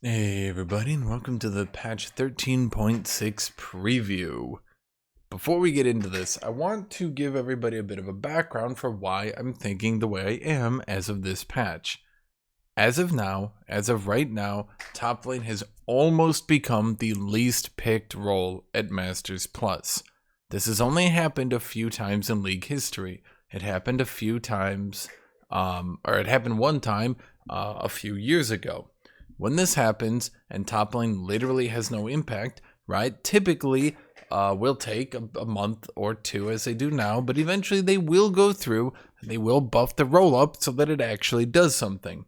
Hey everybody, and welcome to the patch 13.6 preview. Before we get into this, I want to give everybody a bit of a background for why I'm thinking the way I am as of this patch. As of right now, top lane has almost become the least picked role at Masters Plus. This has only happened a few times in League history. It happened a few times, it happened one time a few years ago. When this happens and top lane literally has no impact, right? Typically, will take a month or two as they do now, but eventually they will go through and they will buff the roll up so that it actually does something.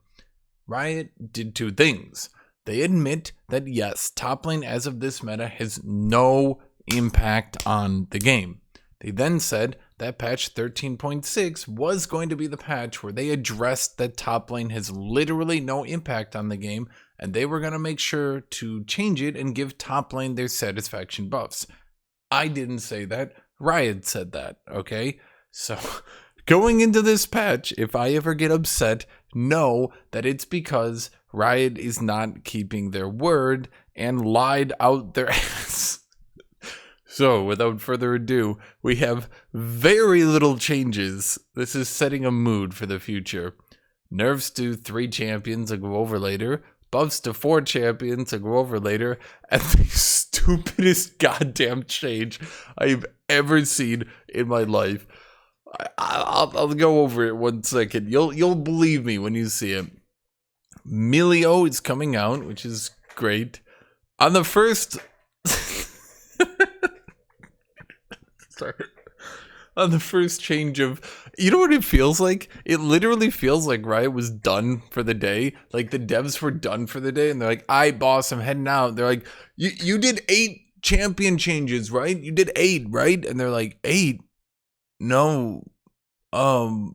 Riot did two things. They admit that yes, top lane as of this meta has no impact on the game. They then said that patch 13.6 was going to be the patch where they addressed that top lane has literally no impact on the game, and they were going to make sure to change it and give top lane their satisfaction buffs. I didn't say that. Riot said that, okay? So going into this patch, if I ever get upset, know that it's because Riot is not keeping their word and lied out their ass. So, without further ado, we have very little changes. This is setting a mood for the future. Nerfs to 3 champions I'll go over later. Buffs to 4 champions I'll go over later. And the stupidest goddamn change I've ever seen in my life. I'll go over it 1 second. You'll believe me when you see it. Milio is coming out, which is great. On the first... Sorry. On the first change of, you know what it feels like? It literally feels like Riot was done for the day. Like the devs were done for the day and they're like, "Aight, boss, I'm heading out." They're like, you did 8 champion changes, right? You did 8, right? And they're like, 8? No.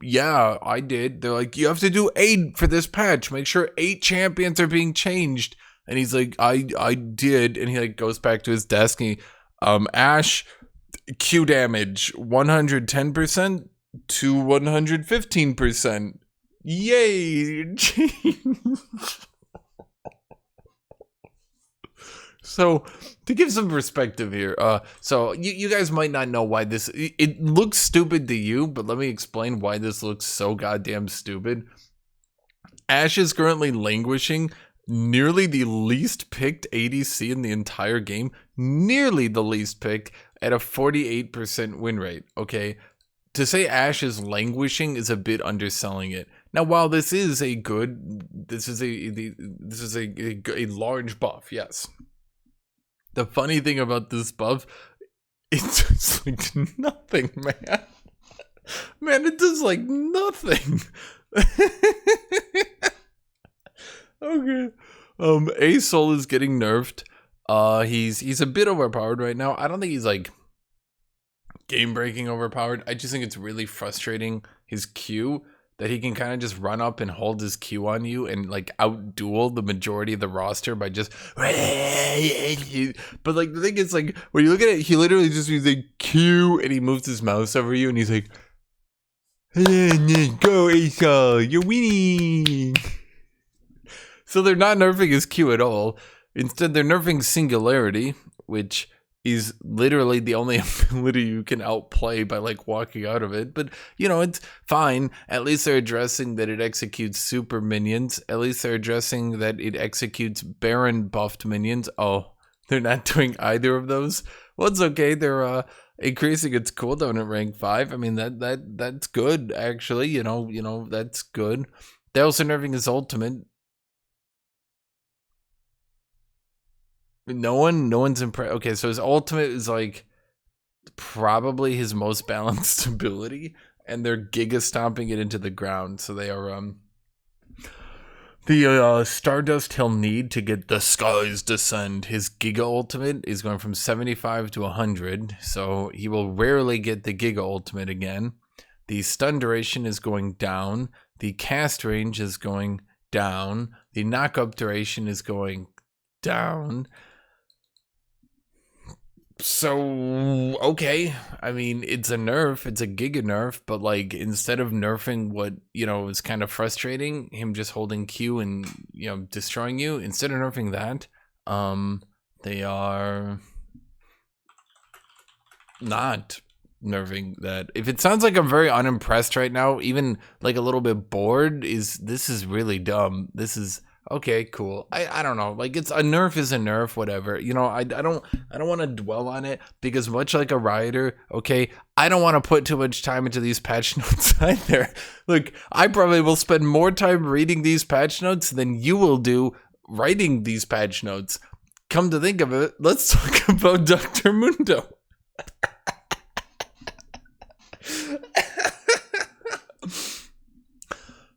Yeah, I did. They're like, "You have to do 8 for this patch. Make sure 8 champions are being changed." And he's like, I did. And he like goes back to his desk and he, Ashe, Q damage 110% to 115%. Yay! So to give some perspective here, so you guys might not know why this, it looks stupid to you, but let me explain why this looks so goddamn stupid. Ashe is currently languishing, nearly the least picked ADC in the entire game, nearly the least picked, at a 48% win rate. Okay, to say Ashe is languishing is a bit underselling it. Now, while this is a large buff, yes. The funny thing about this buff, it does like nothing, man. Man, it does like nothing. Okay. Ace Sol is getting nerfed. He's a bit overpowered right now. I don't think he's like game breaking overpowered. I just think it's really frustrating his Q that he can kind of just run up and hold his Q on you and like outduel the majority of the roster by just. But like the thing is, like when you look at it, he literally just uses a Q and he moves his mouse over you and he's like, "Go Ace Sol, you're winning." So they're not nerfing his Q at all. Instead, they're nerfing Singularity, which is literally the only ability you can outplay by like walking out of it. But, you know, it's fine. At least they're addressing that it executes super minions. At least they're addressing that it executes Baron buffed minions. Oh, they're not doing either of those. Well, it's okay. They're increasing its cooldown at rank 5. I mean, that's good, actually. You know, that's good. They're also nerfing his ultimate. No one's impressed. Okay, so his ultimate is like probably his most balanced ability, and they're giga stomping it into the ground. So they are the Stardust he'll need to get the skies descend. His giga ultimate is going from 75 to 100, so he will rarely get the giga ultimate again. The stun duration is going down. The cast range is going down. The knockup duration is going down. So, okay. I mean, it's a nerf, it's a giga nerf, but like instead of nerfing what, is kind of frustrating, him just holding Q and, destroying you, instead of nerfing that, they are not nerfing that. If it sounds like I'm very unimpressed right now, even like a little bit bored, this is really dumb. This is okay, cool. I don't know. Like it's a nerf is a nerf, whatever. I don't want to dwell on it because much like a rioter, okay, I don't want to put too much time into these patch notes either. Look, I probably will spend more time reading these patch notes than you will do writing these patch notes. Come to think of it, let's talk about Dr. Mundo.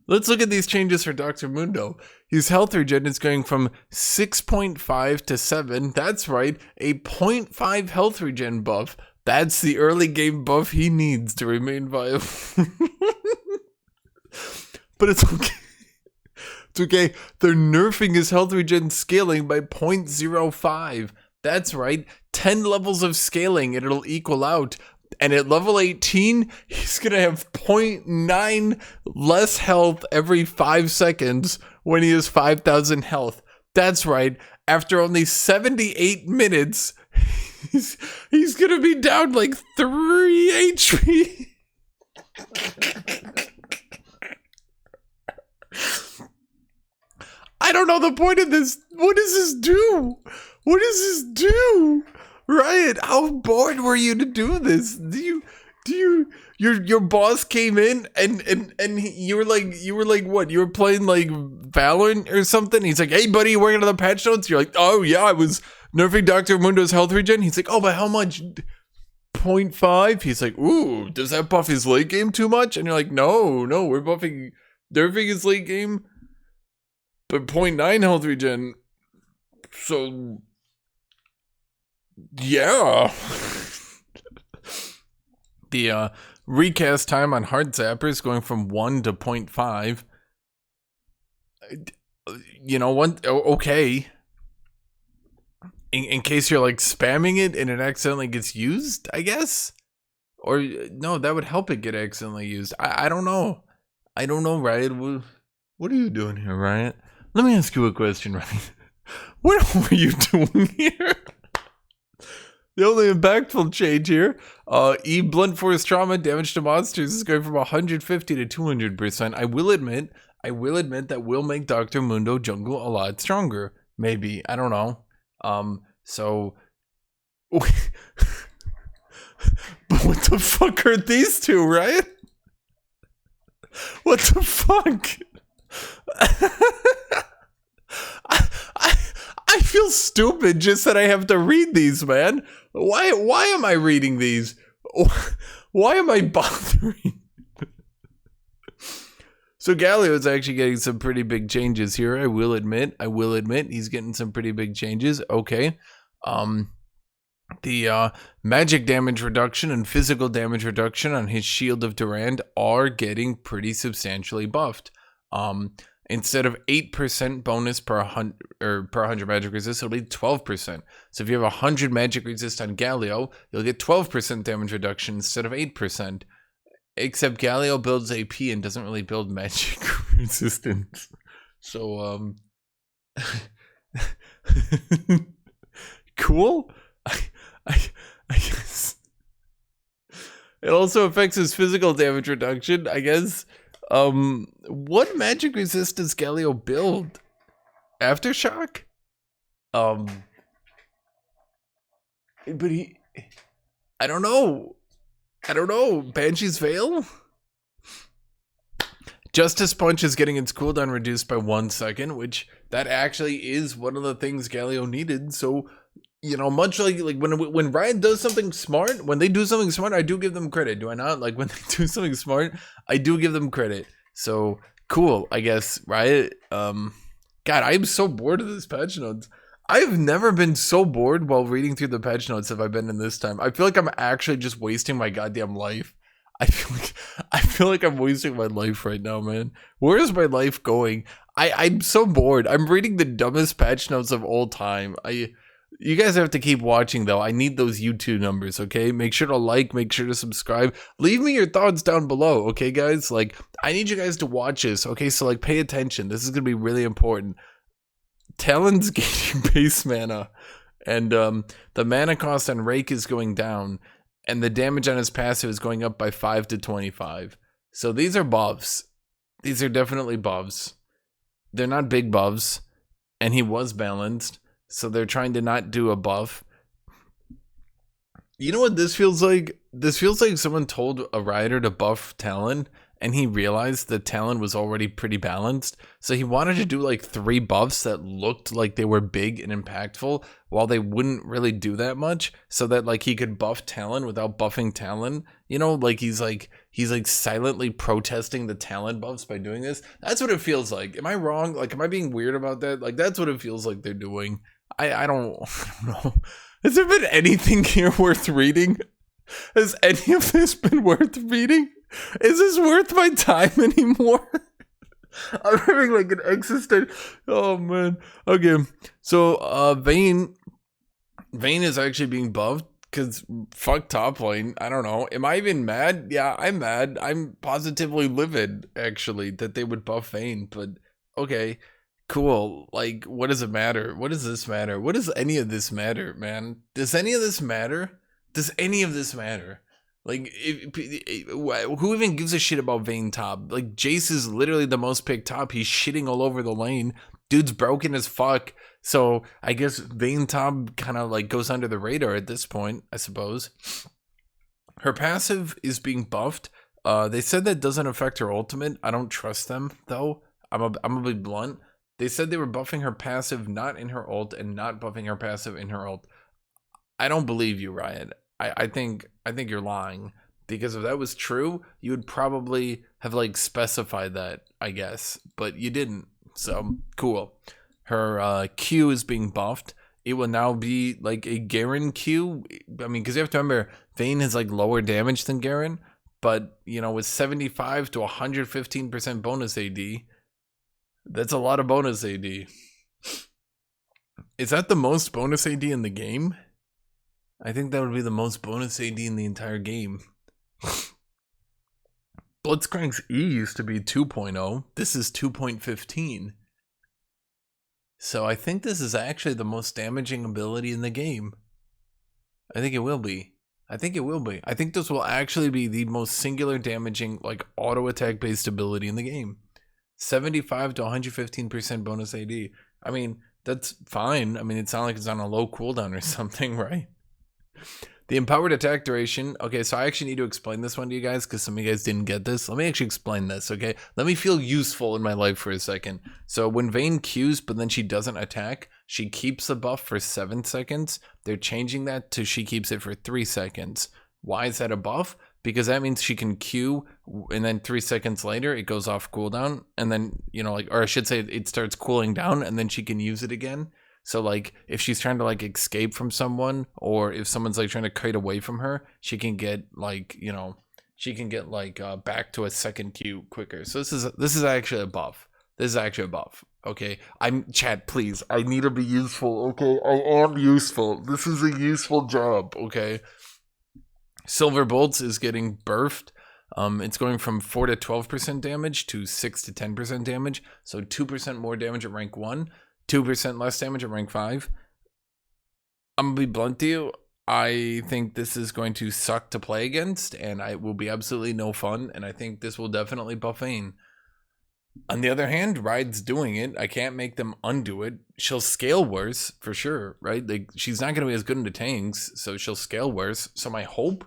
Let's look at these changes for Dr. Mundo. His health regen is going from 6.5 to 7. That's right, a 0.5 health regen buff. That's the early game buff he needs to remain viable. But it's okay. It's okay. They're nerfing his health regen scaling by 0.05. That's right, 10 levels of scaling and it'll equal out. And at level 18, he's going to have 0.9 less health every 5 seconds when he has 5,000 health. That's right, after only 78 minutes, he's going to be down like 3 HP. I don't know the point of this. What does this do? What does this do? Riot, how bored were you to do this? Your boss came in and you were like what? You were playing like Valorant or something? He's like, hey buddy, you working on the patch notes? You're like, oh yeah, I was nerfing Dr. Mundo's health regen. He's like, oh, but how much? 0.5? He's like, ooh, does that buff his late game too much? And you're like, no, we're nerfing his late game, but 0.9 health regen. So yeah. The recast time on hard zappers going from 1 to 0.5. Okay. In case you're like spamming it and it accidentally gets used, I guess. Or no, that would help it get accidentally used. I don't know. I don't know, Riot. What are you doing here, Riot? Let me ask you a question, Riot. What were you doing here? The only impactful change here, E blunt force trauma damage to monsters is going from 150 to 200%. I will admit that will make Dr. Mundo jungle a lot stronger. Maybe, I don't know. So but what the fuck are these two, right? What the fuck? I feel stupid just that I have to read these, man. Why am I reading these? Why am I bothering? So Galio is actually getting some pretty big changes here. I will admit he's getting some pretty big changes. Okay. The magic damage reduction and physical damage reduction on his Shield of Durand are getting pretty substantially buffed. Instead of 8% bonus per 100 magic resist, it'll be 12%. So if you have 100 magic resist on Galio, you'll get 12% damage reduction instead of 8%. Except Galio builds AP and doesn't really build magic resistance. So, cool? I guess. It also affects his physical damage reduction, I guess. What magic resist does Galio build? Aftershock? But I don't know. Banshee's Veil? Justice Punch is getting its cooldown reduced by 1 second, which that actually is one of the things Galio needed. So, much like when Riot does something smart, when they do something smart, I do give them credit. Do I not? Like when they do something smart, I do give them credit. So cool, I guess, Riot. God, I'm so bored of this patch notes. I've never been so bored while reading through the patch notes as I've been in this time. I feel like I'm actually just wasting my goddamn life. I feel like I'm wasting my life right now, man. Where is my life going? I'm so bored. I'm reading the dumbest patch notes of all time. You guys have to keep watching, though. I need those YouTube numbers, okay? Make sure to like, make sure to subscribe. Leave me your thoughts down below, okay, guys? Like, I need you guys to watch this, okay? So, like, pay attention. This is going to be really important. Talon's gaining base mana, and the mana cost on Rake is going down, and the damage on his passive is going up by 5 to 25. So, these are buffs. These are definitely buffs. They're not big buffs, and he was balanced. So they're trying to not do a buff. You know what this feels like? This feels like someone told a rider to buff Talon, and he realized that Talon was already pretty balanced. So he wanted to do like 3 buffs that looked like they were big and impactful, while they wouldn't really do that much, so that like he could buff Talon without buffing Talon. You know, like he's like silently protesting the Talon buffs by doing this. That's what it feels like. Am I wrong? Like, am I being weird about that? Like, that's what it feels like they're doing. I don't know. Has there been anything here worth reading? Has any of this been worth reading? Is this worth my time anymore? I'm having like an existential. Oh man. Okay. So Vayne is actually being buffed because fuck top lane. I don't know. Am I even mad? Yeah, I'm mad. I'm positively livid actually that they would buff Vayne, but okay. Cool. Like, what does it matter? What does this matter? What does any of this matter, man? Does any of this matter? Does any of this matter? Like, who even gives a shit about Vayne top? Like, Jace is literally the most picked top. He's shitting all over the lane. Dude's broken as fuck. So, I guess Vayne top kind of, like, goes under the radar at this point, I suppose. Her passive is being buffed. They said that doesn't affect her ultimate. I don't trust them, though. I'm gonna be blunt. They said they were buffing her passive not in her ult and not buffing her passive in her ult. I don't believe you, Riot. I think you're lying, because if that was true, you would probably have like specified that, I guess, but you didn't. So cool. Her Q is being buffed. It will now be like a Garen Q. I mean, because you have to remember, Vayne has like lower damage than Garen, but you know, with 75 to 115% bonus AD. That's a lot of bonus AD. Is that the most bonus AD in the game? I think that would be the most bonus AD in the entire game. Blitzcrank's E used to be 2.0. This is 2.15. So I think this is actually the most damaging ability in the game. I think it will be. I think it will be. I think this will actually be the most singular damaging, like, auto attack based ability in the game. 75 to 115% bonus AD. I mean, that's fine. I mean, it's not like it's on a low cooldown or something, right? The empowered attack duration. Okay, so I actually need to explain this one to you guys because some of you guys didn't get this. Let me actually explain this, okay? Let me feel useful in my life for a second. So when Vayne Qs, but then she doesn't attack, she keeps the buff for 7 seconds. They're changing that to she keeps it for 3 seconds. Why is that a buff? Because that means she can Q, and then 3 seconds later, it goes off cooldown, and then, you know, like, or I should say it starts cooling down, and then she can use it again. So, like, if she's trying to, like, escape from someone, or if someone's, like, trying to kite away from her, she can get, like, you know, she can get, like, back to a second Q quicker. So this is actually a buff. This is actually a buff, okay? Chat, please, I need to be useful, okay? I am useful. This is a useful job, okay? Silver Bolts is getting burfed. It's going from 4 to 12% damage to 6 to 10% damage. So 2% more damage at rank 1, 2% less damage at rank 5. I'm going to be blunt to you. I think this is going to suck to play against, and it will be absolutely no fun, and I think this will definitely buff Vayne. On the other hand, Ride's doing it. I can't make them undo it. She'll scale worse, for sure, right? Like, she's not going to be as good into tanks, so she'll scale worse. So my hope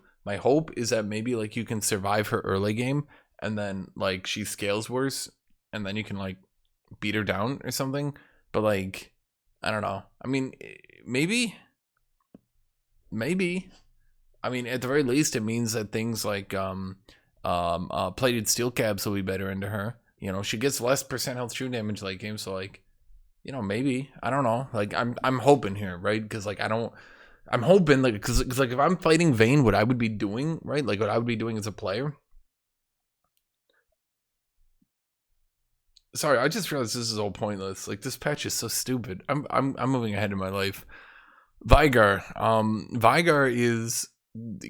is that maybe, like, you can survive her early game, and then, like, she scales worse, and then you can, like, beat her down or something. But, like, I don't know. I mean, maybe. I mean, at the very least, it means that things like plated steel caps will be better into her. You know, she gets less percent health true damage late game, so, like, you know, maybe. I don't know. Like, I'm hoping here, right? Because, like, I'm hoping, like, because like, if I'm fighting Vayne, what I would be doing, right? Like, what I would be doing as a player. Sorry, I just realized this is all pointless. Like, this patch is so stupid. I'm moving ahead in my life. Veigar. Veigar is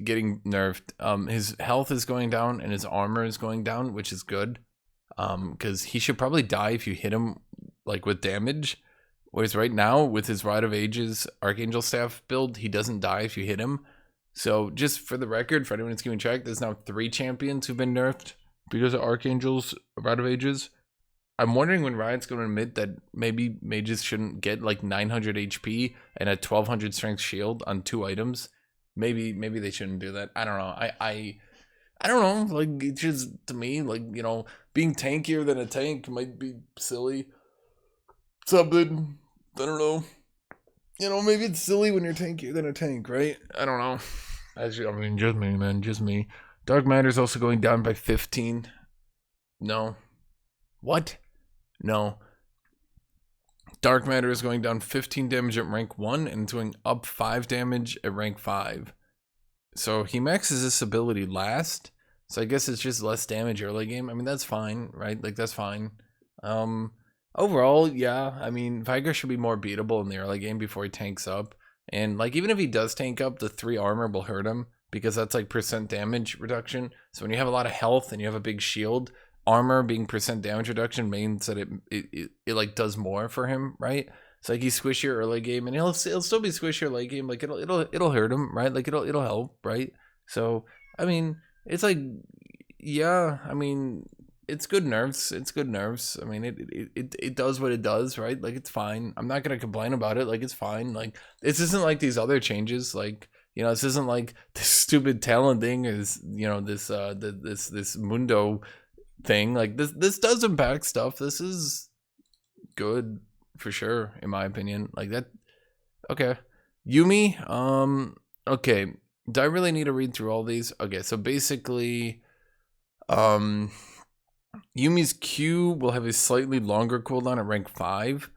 getting nerfed. His health is going down and his armor is going down, which is good. Because he should probably die if you hit him like with damage. Whereas right now, with his Rite of Ages Archangel Staff build, he doesn't die if you hit him. So just for the record, for anyone that's keeping track, there's now 3 champions who've been nerfed because of Archangel's Rite of Ages. I'm wondering when Riot's going to admit that maybe mages shouldn't get like 900 HP and a 1200 strength shield on 2 items. Maybe they shouldn't do that. I don't know. I don't know. Like, it's just, to me, like, you know, being tankier than a tank might be silly. Something. I don't know. You know, maybe it's silly when you're tankier than a tank, right? I don't know. Actually, I mean, just me, man. Just me. Dark Matter's also going down by 15. No. What? No. Dark Matter is going down 15 damage at rank 1 and doing up 5 damage at rank 5. So he maxes this ability last. So I guess it's just less damage early game. I mean, that's fine, right? Like, that's fine. Overall, yeah, I mean, Veigar should be more beatable in the early game before he tanks up. And, like, even if he does tank up, the 3 armor will hurt him because that's, like, % damage reduction. So when you have a lot of health and you have a big shield, armor being % damage reduction means that it like, does more for him, right? So, like, he's squishier early game, and he'll still be squishier late game. Like, it'll hurt him, right? Like, it'll help, right? So, I mean, it's like, yeah, I mean, it's good nerfs. It's good nerfs. I mean, it does what it does, right? Like, it's fine. I'm not gonna complain about it. Like, it's fine. Like, this isn't like these other changes. Like, you know, this isn't like this stupid Talon thing. Is, you know, this Mundo thing. Like, this does impact stuff. This is good for sure, in my opinion. Like, that. Okay, Yuumi. Okay. Do I really need to read through all these? Okay, so basically, Yumi's Q will have a slightly longer cooldown at rank 5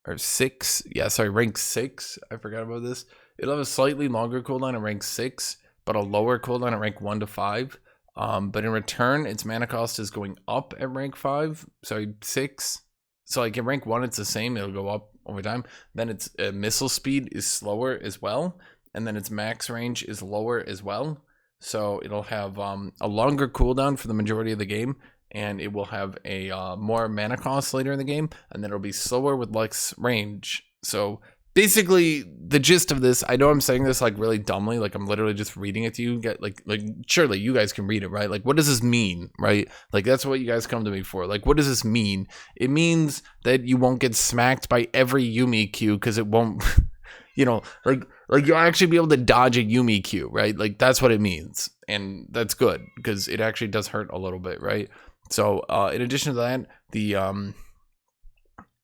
or 6. Yeah, sorry, rank 6. I forgot about this. It'll have a slightly longer cooldown at rank 6, but a lower cooldown at rank 1 to 5. But in return, its mana cost is going up at rank 5. Sorry, 6. So, like, at rank 1, it's the same. It'll go up over time. Then its missile speed is slower as well. And then its max range is lower as well. So it'll have a longer cooldown for the majority of the game. And it will have a more mana cost later in the game. And then it'll be slower with less range. So basically, the gist of this, I know I'm saying this like really dumbly, like I'm literally just reading it to you. Like surely you guys can read it, right? Like, what does this mean, right? Like, that's what you guys come to me for. Like, what does this mean? It means that you won't get smacked by every Yuumi Q because it won't, you know, like you'll actually be able to dodge a Yuumi Q, right? Like, that's what it means. And that's good because it actually does hurt a little bit, right? So in addition to that,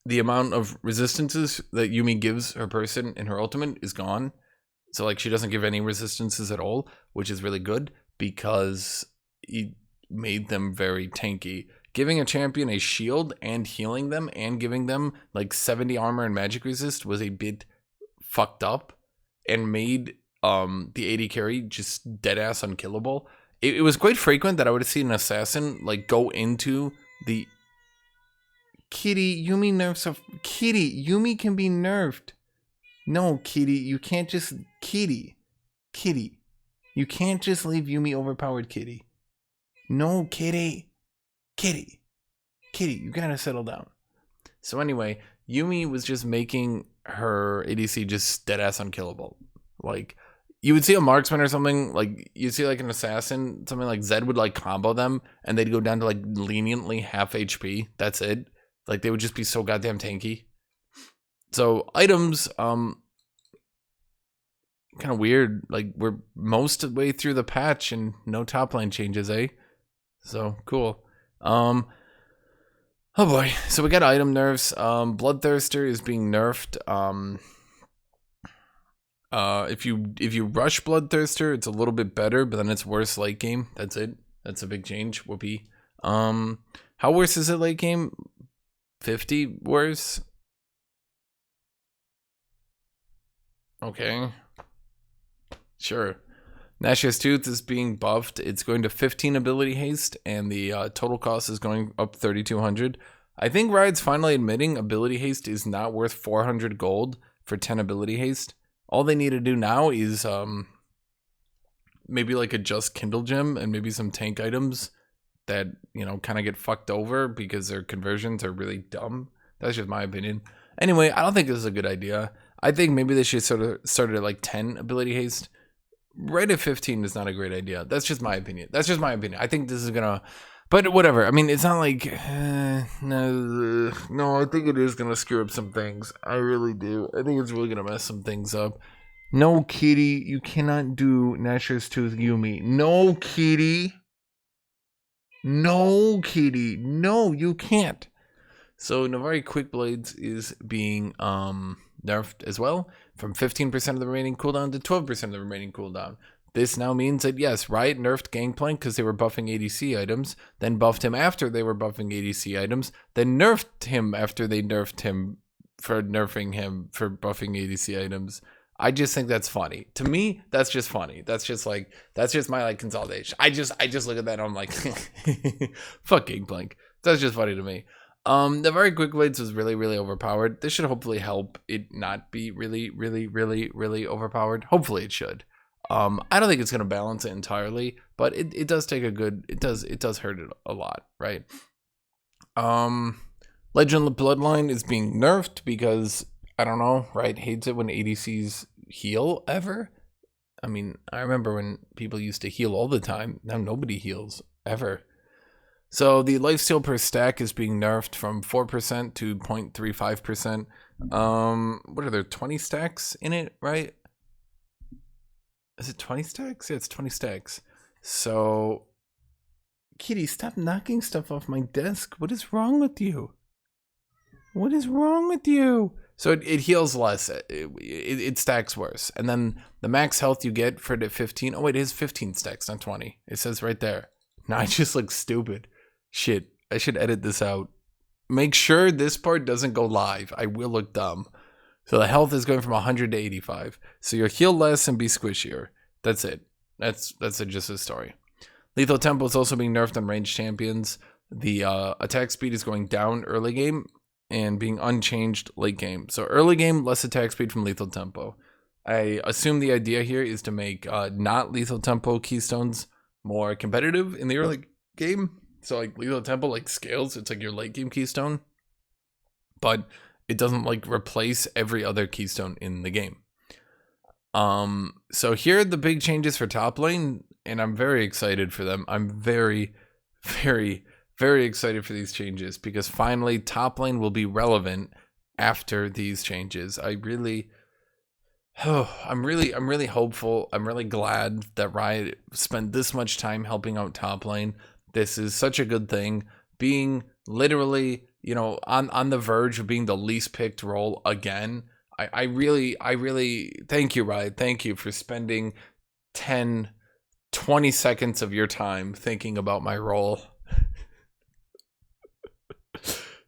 the amount of resistances that Yuumi gives her person in her ultimate is gone. So, like, she doesn't give any resistances at all, which is really good because it made them very tanky. Giving a champion a shield and healing them and giving them like 70 armor and magic resist was a bit fucked up and made the AD carry just dead ass unkillable. It was quite frequent that I would have seen an assassin like go into the Kitty. Yuumi nerfs of Kitty. Yuumi can be nerfed. No, Kitty, you can't just Kitty. You can't just leave Yuumi overpowered, Kitty. No, Kitty, you gotta settle down. So anyway, Yuumi was just making her ADC just dead ass unkillable. Like, you would see a marksman or something, like, you'd see like an assassin, something like Zed would like combo them and they'd go down to like leniently half HP. That's it. Like, they would just be so goddamn tanky. So items, kind of weird. Like, we're most of the way through the patch and no top lane changes, eh? So cool. Oh boy. So we got item nerfs. Bloodthirster is being nerfed. If you rush Bloodthirster, it's a little bit better, but then it's worse late game. That's it. That's a big change. Whoopee. How worse is it late game? 50 worse? Okay. Sure. Gnashi's Tooth is being buffed. It's going to 15 ability haste, and the total cost is going up 3,200. I think Riot's finally admitting ability haste is not worth 400 gold for 10 ability haste. All they need to do now is maybe like adjust Kindle Gem and maybe some tank items that, you know, kind of get fucked over because their conversions are really dumb. That's just my opinion. Anyway, I don't think this is a good idea. I think maybe they should sort of start at like 10 ability haste. Right at 15 is not a great idea. That's just my opinion. That's just my opinion. I think this is gonna, but whatever. I mean, it's not like no. I think it is gonna screw up some things. I really do. I think it's really gonna mess some things up. No, Kitty, you cannot do Gnasher's Tooth Yuumi. No, Kitty. No, Kitty. No, you can't. So Navari Quick Blades is being nerfed as well, from 15% of the remaining cooldown to 12% of the remaining cooldown. This now means that yes, Riot nerfed Gangplank because they were buffing ADC items, then buffed him after they were buffing ADC items, then nerfed him after they nerfed him for nerfing him for buffing ADC items. I just think that's funny. To me, that's just funny. That's just my like consolidation. I just look at that and I'm like, fuck Gangplank. That's just funny to me. The very quick blades was really overpowered. This should hopefully help it not be really overpowered. Hopefully it should. I don't think it's gonna balance it entirely, but it does take a good. It does hurt it a lot, right? Legend of the Bloodline is being nerfed because I don't know. Right, hates it when ADCs heal ever. I mean, I remember when people used to heal all the time. Now nobody heals ever. So the lifesteal per stack is being nerfed from 4% to 0.35%. What are there, 20 stacks in it, right? Is it 20 stacks? Yeah, it's 20 stacks. So, Kitty, stop knocking stuff off my desk. What is wrong with you? What is wrong with you? So it heals less. It stacks worse. And then the max health you get for it at 15. Oh, wait, it is 15 stacks, not 20. It says right there. Now I just look stupid. Shit, I should edit this out. Make sure this part doesn't go live. I will look dumb. So the health is going from 100 to 85. So you'll heal less and be squishier. That's it. That's just the story. Lethal Tempo is also being nerfed on ranged champions. The attack speed is going down early game and being unchanged late game. So early game, less attack speed from Lethal Tempo. I assume the idea here is to make not Lethal Tempo keystones more competitive in the early game. So like Lethal Tempo like scales, it's like your late game keystone, but it doesn't like replace every other keystone in the game. So here are the big changes for top lane, and I'm very excited for them. I'm very excited for these changes because finally top lane will be relevant after these changes. I'm really hopeful. I'm really glad that Riot spent this much time helping out top lane. This is such a good thing. Being literally, you know, on the verge of being the least picked role again. I really thank you, Riot. Thank you for spending 10, 20 seconds of your time thinking about my role.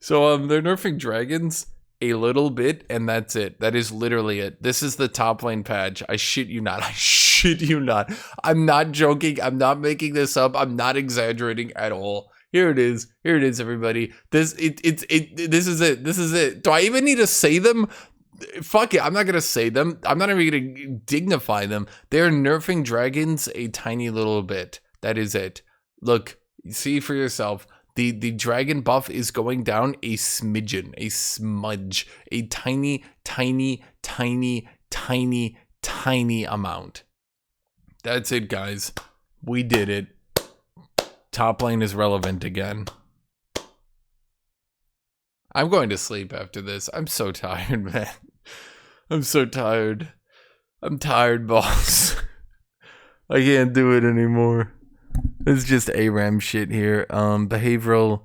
So they're nerfing dragons a little bit, and that's it. That is literally it. This is the top lane patch. I shit you not. I shit you not. I'm not joking. I'm not making this up. I'm not exaggerating at all. Here it is. Here it is, everybody. This is it. This is it. Do I even need to say them? Fuck it. I'm not gonna say them. I'm not even gonna dignify them. They're nerfing dragons a tiny little bit. That is it. Look, see for yourself. The dragon buff is going down a smidgen, a smudge, a tiny amount. That's it, guys. We did it. Top lane is relevant again. I'm going to sleep after this. I'm so tired, man. I'm so tired. I'm tired, boss. I can't do it anymore. It's just ARAM shit here. Behavioral.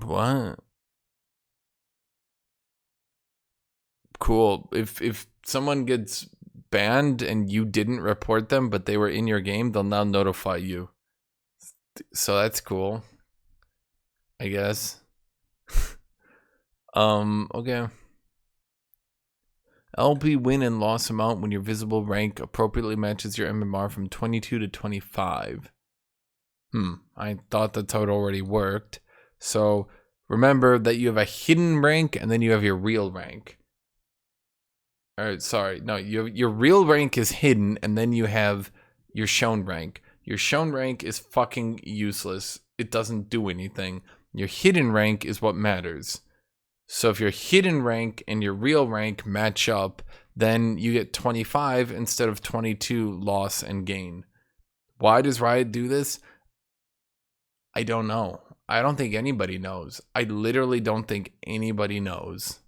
What? Cool. If someone gets banned and you didn't report them, but they were in your game, they'll now notify you. So that's cool, I guess. Okay. LP win and loss amount when your visible rank appropriately matches your MMR from 22 to 25. I thought that's how it already worked. So remember that you have a hidden rank and then you have your real rank. Or sorry, no, your real rank is hidden and then you have your shown rank. Your shown rank is fucking useless. It doesn't do anything. Your hidden rank is what matters. So if your hidden rank and your real rank match up, then you get 25 instead of 22 loss and gain. Why does Riot do this? I don't know. I don't think anybody knows. I literally don't think anybody knows.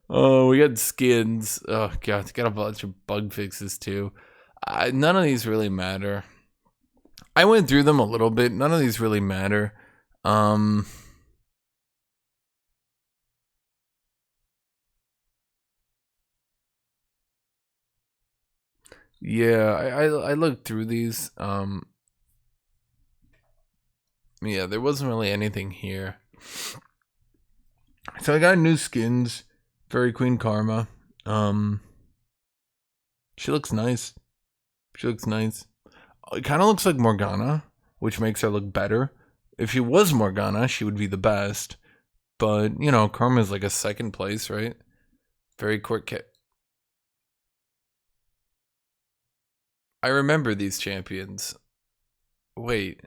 Oh, we got skins. Oh, God. Got a bunch of bug fixes, too. None of these really matter. I went through them a little bit. None of these really matter. Yeah, I looked through these. Yeah, there wasn't really anything here. So I got new skins. Fairy Queen Karma. She looks nice. She looks nice. It kind of looks like Morgana, which makes her look better. If she was Morgana, she would be the best. But, you know, Karma is like a second place, right? Very quick kit. I remember these champions. Wait.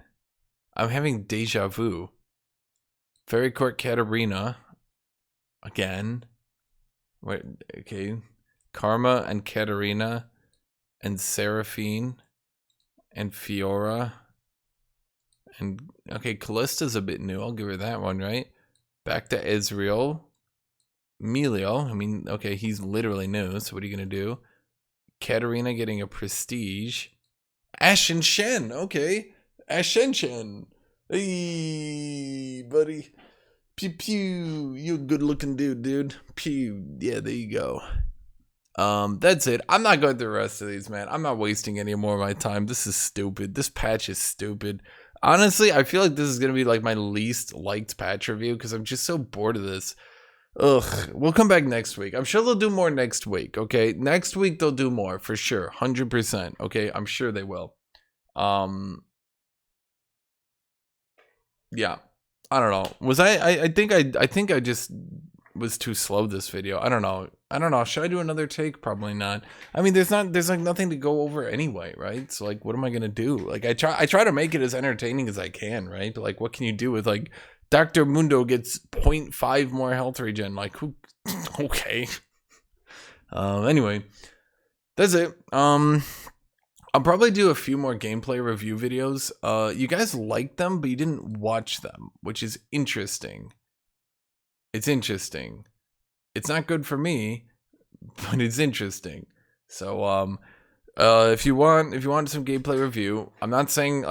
I'm having deja vu. Fairy Court Katarina. Again. Wait, okay. Karma and Katarina. And Seraphine. And Fiora. And, okay, Callista's a bit new. I'll give her that one, right? Back to Ezreal. Milio. I mean, okay, he's literally new, so what are you going to do? Katarina getting a prestige. Hashinshin, okay. Hashinshin. Hey, buddy. Pew pew. You a good looking dude. Pew. Yeah, there you go. That's it. I'm not going through the rest of these, man. I'm not wasting any more of my time. This is stupid. This patch is stupid. Honestly, I feel like this is going to be like my least liked patch review because I'm just so bored of this. Ugh, we'll come back next week. I'm sure they'll do more next week, okay? Next week they'll do more, for sure. 100%, okay? I'm sure they will. Yeah. I don't know. Was I think I just was too slow this video. I don't know. Should I do another take? Probably not. I mean, there's like nothing to go over anyway, right? So like what am I going to do? Like I try to make it as entertaining as I can, right? Like what can you do with like Dr. Mundo gets 0.5 more health regen. Like, who? Okay. Anyway, that's it. I'll probably do a few more gameplay review videos. You guys liked them, but you didn't watch them, which is interesting. It's interesting. It's not good for me, but it's interesting. So, if you want some gameplay review, I'm not saying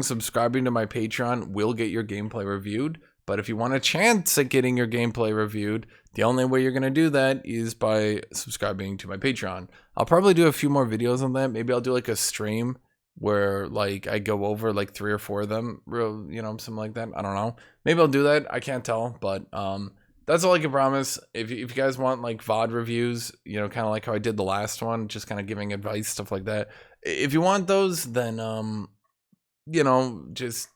subscribing to my Patreon will get your gameplay reviewed, but if you want a chance at getting your gameplay reviewed, the only way you're going to do that is by subscribing to my Patreon. I'll probably do a few more videos on that. Maybe I'll do like a stream where like I go over like 3 or 4 of them, real, you know, something like that. I don't know. Maybe I'll do that. I can't tell, but that's all I can promise. If you guys want like VOD reviews, you know, kind of like how I did the last one, just kind of giving advice, stuff like that. If you want those, then, you know, just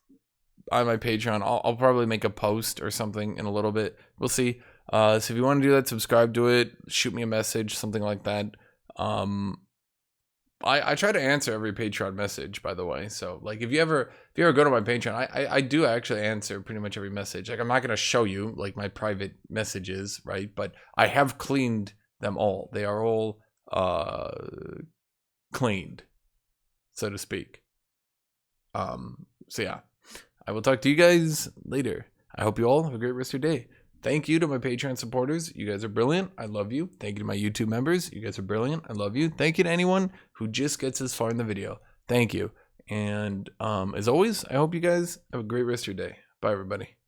on my Patreon, I'll probably make a post or something in a little bit. We'll see. So if you want to do that, subscribe to it, shoot me a message, something like that. I try to answer every Patreon message, by the way. So like if you ever go to my Patreon, I do actually answer pretty much every message. Like I'm not gonna show you like my private messages, right? But I have cleaned them all. They are all cleaned, so to speak. So yeah. I will talk to you guys later. I hope you all have a great rest of your day. Thank you to my Patreon supporters. You guys are brilliant. I love you. Thank you to my YouTube members. You guys are brilliant. I love you. Thank you to anyone who just gets this far in the video. Thank you. And as always, I hope you guys have a great rest of your day. Bye, everybody.